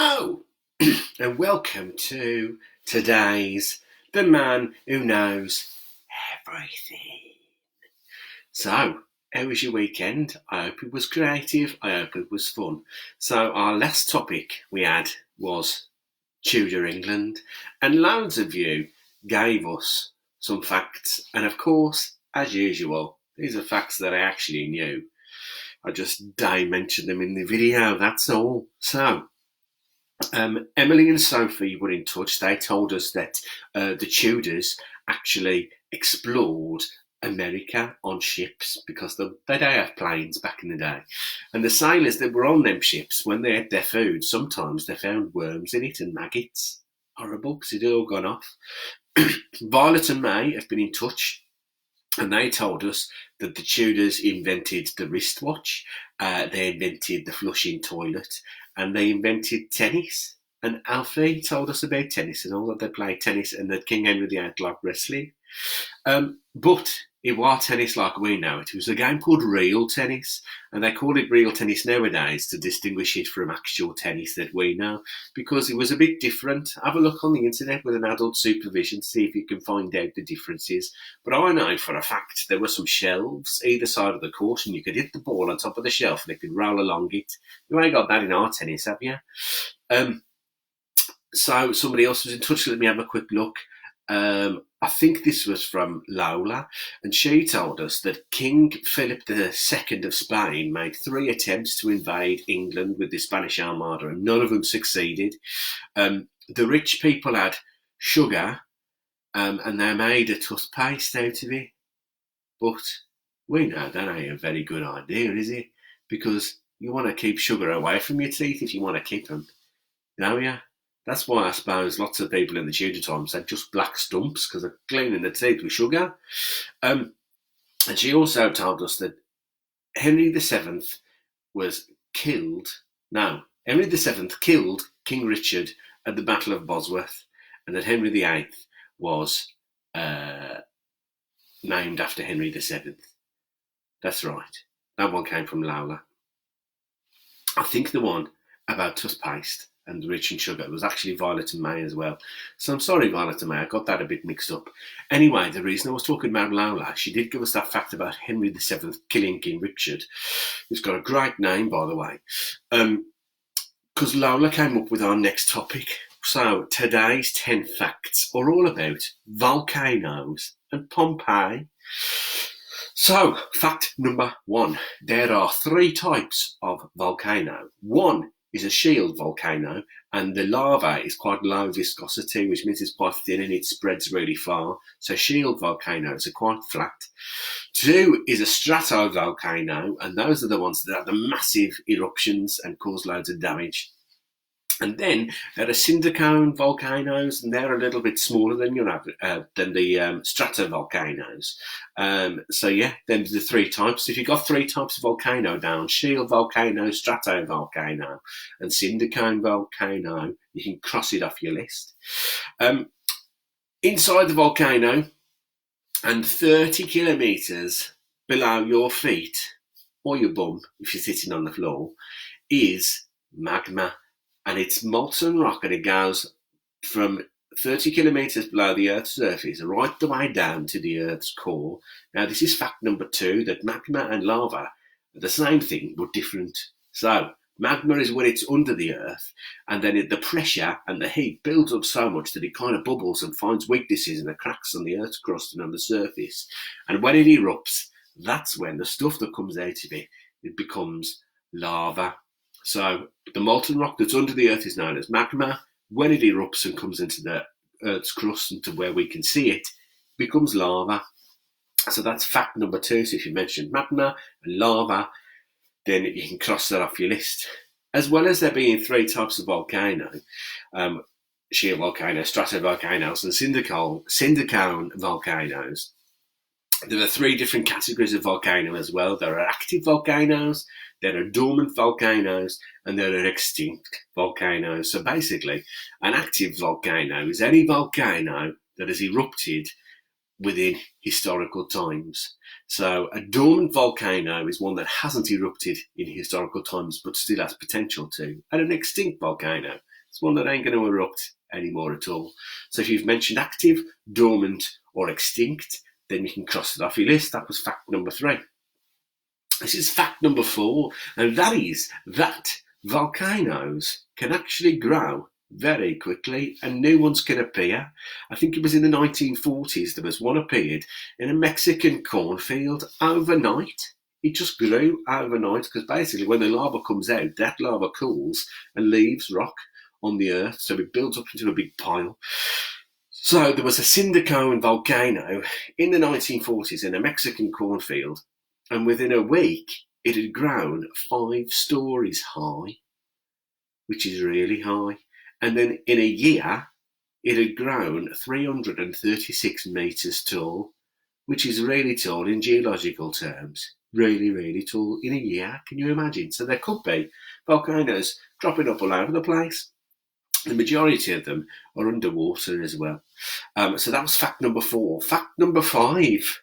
Hello, and welcome to today's The Man Who Knows Everything. So, how was your weekend? I hope it was creative. I hope it was fun. So, our last topic we had was Tudor England, and loads of you gave us some facts. And of course, as usual, these are facts that I actually knew. I just mentioned them in the video, that's all. So, Emily and Sophie were in touch. They told us that the Tudors actually explored America on ships because they didn't have planes back in the day. And the sailors that were on them ships, when they ate their food, sometimes they found worms in it and maggots. Horrible, because it had all gone off. Violet and May have been in touch, and they told us that the Tudors invented the wristwatch, they invented the flushing toilet, and they invented tennis. And Alfie told us about tennis and all, that they played tennis and that King Henry VIII liked wrestling. But it was tennis like we know it. It was a game called real tennis, and they call it real tennis nowadays to distinguish it from actual tennis that we know, because it was a bit different. Have a look on the internet with an adult supervision to see if you can find out the differences. But I know for a fact there were some shelves either side of the court, and you could hit the ball on top of the shelf and it could roll along it. You ain't got that in our tennis, have you? So somebody else was in touch. Let me have a quick look. I think this was from Lola, and she told us that King Philip II of Spain made 3 attempts to invade England with the Spanish Armada, and none of them succeeded. The rich people had sugar, and they made a toothpaste out of it. But we know that ain't a very good idea, is it? Because you want to keep sugar away from your teeth if you want to keep them. Yeah. That's why I suppose lots of people in the Tudor times had just black stumps because they're cleaning their teeth with sugar. And she also told us that Henry VII was killed. No, Henry VII killed King Richard at the Battle of Bosworth, and that Henry VIII was named after Henry VII. That's right. That one came from Lola. I think the one about toothpaste and rich in sugar was actually Violet and May as well. So I'm sorry, Violet and May, I got that a bit mixed up. Anyway, the reason I was talking about Lola, she did give us that fact about Henry VII killing King Richard. He's got a great name, by the way. Because Lola came up with our next topic. So today's 10 facts are all about volcanoes and Pompeii. So, fact number 1. There are 3 types of volcano. One is a shield volcano, and the lava is quite low viscosity, which means it's quite thin and it spreads really far. So shield volcanoes are quite flat. 2 is a stratovolcano, and those are the ones that have the massive eruptions and cause loads of damage. And then there are Cinder Cone volcanoes, and they're a little bit smaller than the stratovolcanoes. So yeah, then the 3 types. If you've got 3 types of volcano down, shield volcano, stratovolcano, and Cinder Cone volcano, you can cross it off your list. Inside the volcano, and 30 kilometres below your feet, or your bum, if you're sitting on the floor, is magma. And it's molten rock, and it goes from 30 kilometres below the Earth's surface right the way down to the Earth's core. Now, this is fact number 2, that magma and lava are the same thing but different. So, magma is when it's under the Earth, and then the pressure and the heat builds up so much that it kind of bubbles and finds weaknesses and the cracks on the Earth's crust and on the surface. And when it erupts, that's when the stuff that comes out of it becomes lava. So the molten rock that's under the Earth is known as magma. When it erupts and comes into the Earth's crust and to where we can see it, becomes lava. So that's fact number 2. So if you mentioned magma and lava, then you can cross that off your list. As well as there being 3 types of volcano, sheer volcano, stratovolcanoes, and cinder cone volcanoes. There are 3 different categories of volcano as well. There are active volcanoes, there are dormant volcanoes, and there are extinct volcanoes. So basically, an active volcano is any volcano that has erupted within historical times. So a dormant volcano is one that hasn't erupted in historical times but still has potential to. And an extinct volcano It's one that ain't going to erupt anymore at all. So if you've mentioned active, dormant, or extinct, then you can cross it off your list. That was fact number 3. This is fact number 4, and that is that volcanoes can actually grow very quickly and new ones can appear. I think it was in the 1940s there was one appeared in a Mexican cornfield overnight. It just grew overnight because basically when the lava comes out, that lava cools and leaves rock on the earth, so it builds up into a big pile. So there was a Cinder Cone volcano in the 1940s in a Mexican cornfield, and within a week it had grown 5 stories high, which is really high. And then in a year, it had grown 336 metres tall, which is really tall in geological terms. Really, really tall in a year. Can you imagine? So there could be volcanoes dropping up all over the place. The majority of them are underwater as well. So that was fact number 4. Fact number 5.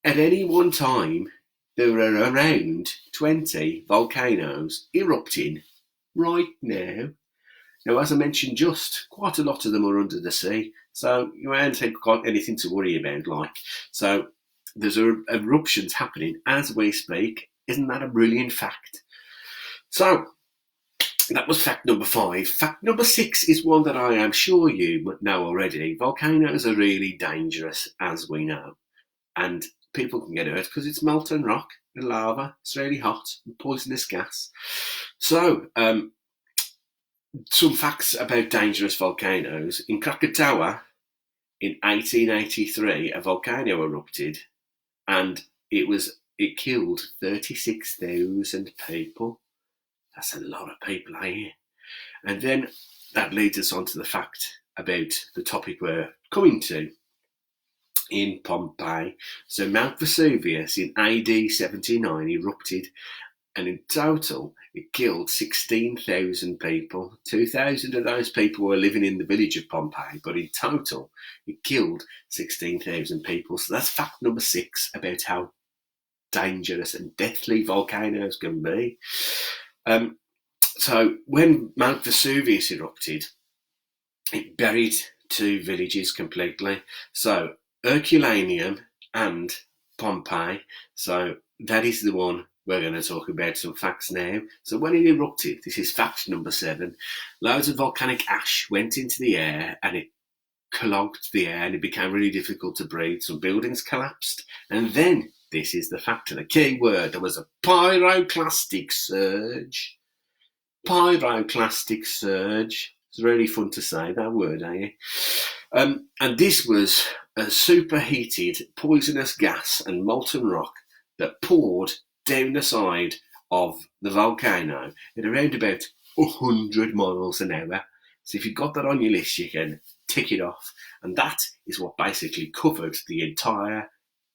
At any one time, there are around 20 volcanoes erupting right now. Now, as I mentioned just, quite a lot of them are under the sea, so you haven't got anything to worry about, So there's eruptions happening as we speak. Isn't that a brilliant fact? So that was fact number 5. Fact number 6 is one that I am sure you know already. Volcanoes are really dangerous, as we know, and people can get hurt because it's molten rock and lava. It's really hot and poisonous gas. So, some facts about dangerous volcanoes. In Krakatoa, in 1883, a volcano erupted, and it killed 36,000 people. That's a lot of people, eh? And then that leads us on to the fact about the topic we're coming to. In Pompeii, so Mount Vesuvius in AD 79 erupted, and in total it killed 16,000 people. 2,000 of those people were living in the village of Pompeii, but in total it killed 16,000 people. So that's fact number 6 about how dangerous and deathly volcanoes can be. So when Mount Vesuvius erupted, it buried 2 villages completely. So Herculaneum and Pompeii. So that is the one we're going to talk about some facts now. So when it erupted, this is fact number 7, loads of volcanic ash went into the air and it clogged the air and it became really difficult to breathe. Some buildings collapsed. And then, this is the fact and the key word, there was a pyroclastic surge. Pyroclastic surge. It's really fun to say that word, eh? And this was a superheated poisonous gas and molten rock that poured down the side of the volcano at around about 100 miles an hour. So if you've got that on your list, you can tick it off. And that is what basically covered the entire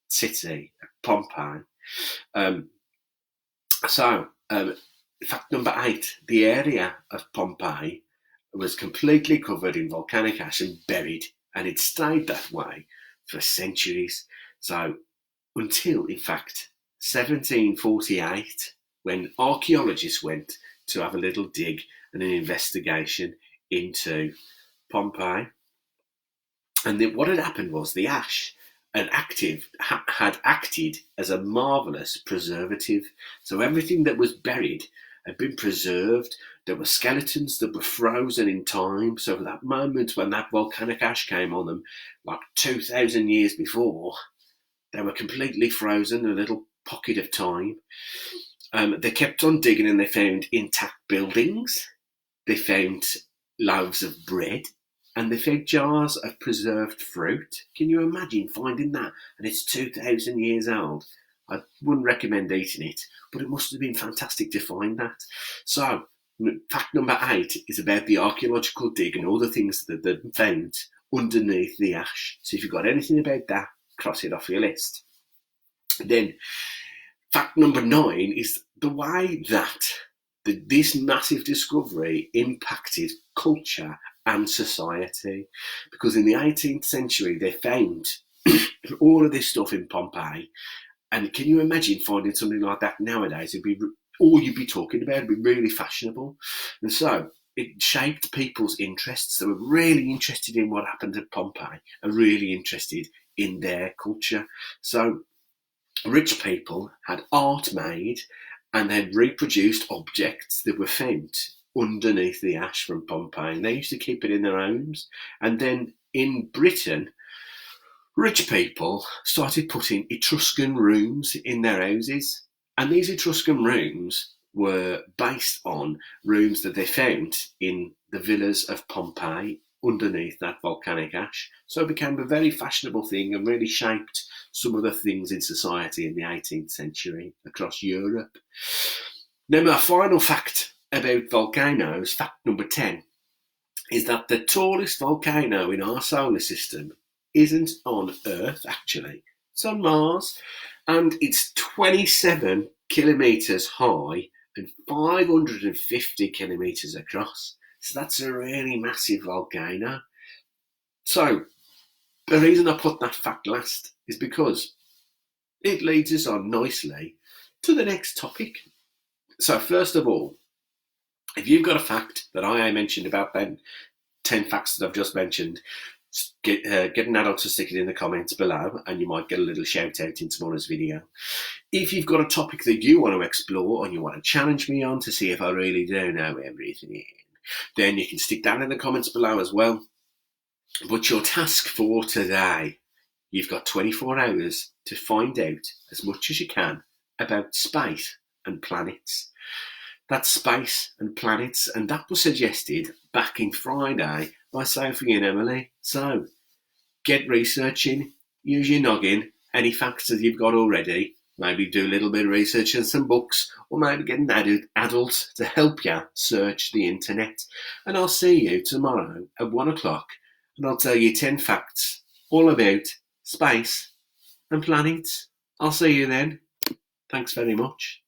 city of Pompeii. Fact number 8, the area of Pompeii was completely covered in volcanic ash and buried, and it stayed that way for centuries. So until, in fact, 1748, when archaeologists went to have a little dig and an investigation into Pompeii. And then what had happened was the ash had acted as a marvellous preservative. So everything that was buried had been preserved. There were skeletons that were frozen in time. So at that moment when that volcanic ash came on them, like 2,000 years before, they were completely frozen, a little pocket of time. They kept on digging and they found intact buildings. They found loaves of bread. And they found jars of preserved fruit. Can you imagine finding that? And it's 2,000 years old. I wouldn't recommend eating it, but it must have been fantastic to find that. So, fact number 8 is about the archaeological dig and all the things that they found underneath the ash. So if you've got anything about that, cross it off your list. Then, fact number 9 is the way that this massive discovery impacted culture and society, because in the 18th century they found all of this stuff in Pompeii, and can you imagine finding something like that nowadays? All you'd be talking about would be really fashionable. And so it shaped people's interests. They were really interested in what happened at Pompeii and really interested in their culture. So rich people had art made and had reproduced objects that were found underneath the ash from Pompeii. And they used to keep it in their homes. And then in Britain, rich people started putting Etruscan rooms in their houses. And these Etruscan rooms were based on rooms that they found in the villas of Pompeii underneath that volcanic ash. So it became a very fashionable thing and really shaped some of the things in society in the 18th century across Europe. Now, my final fact about volcanoes, fact number 10, is that the tallest volcano in our solar system isn't on Earth, actually. It's on Mars, and it's 27 kilometres high and 550 kilometres across. So that's a really massive volcano. So the reason I put that fact last is because it leads us on nicely to the next topic. So first of all, if you've got a fact that I mentioned about them 10 facts that I've just mentioned, get an adult to stick it in the comments below and you might get a little shout out in tomorrow's video. If you've got a topic that you want to explore and you want to challenge me on to see if I really do know everything, then you can stick that in the comments below as well. But your task for today, you've got 24 hours to find out as much as you can about space and planets. That's space and planets, and that was suggested back in Friday by Sophie and Emily. So get researching, use your noggin, any facts that you've got already, maybe do a little bit of research in some books, or maybe get an adult to help you search the internet. And I'll see you tomorrow at 1 o'clock, and I'll tell you 10 facts all about space and planets. I'll see you then. Thanks very much.